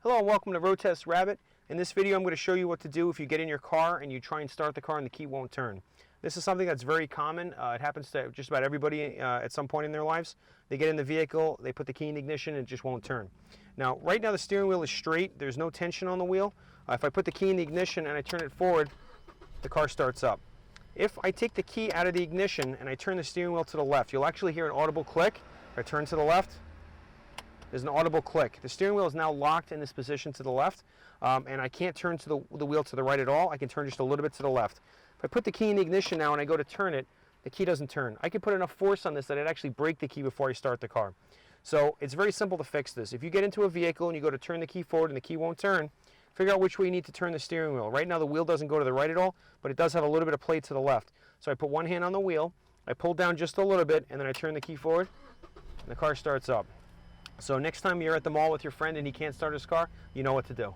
Hello and welcome to Road Test Rabbit. In this video I'm going to show you what to do if you get in your car and you try and start the car and the key won't turn. This is something that's very common. It happens to just about everybody at some point in their lives. They get in the vehicle, they put the key in the ignition, and it just won't turn. Now right now the steering wheel is straight, there's no tension on the wheel. If I put the key in the ignition and I turn it forward, the car starts up. If I take the key out of the ignition and I turn the steering wheel to the left, you'll actually hear an audible click. If I turn to the left, there's an audible click. The steering wheel is now locked in this position to the left, and I can't turn to the wheel to the right at all. I can turn just a little bit to the left. If I put the key in the ignition now and I go to turn it, the key doesn't turn. I can put enough force on this that I'd actually break the key before I start the car. So it's very simple to fix this. If you get into a vehicle and you go to turn the key forward and the key won't turn, figure out which way you need to turn the steering wheel. Right now the wheel doesn't go to the right at all, but it does have a little bit of play to the left. So I put one hand on the wheel, I pull down just a little bit, and then I turn the key forward, and the car starts up. So next time you're at the mall with your friend and he can't start his car, you know what to do.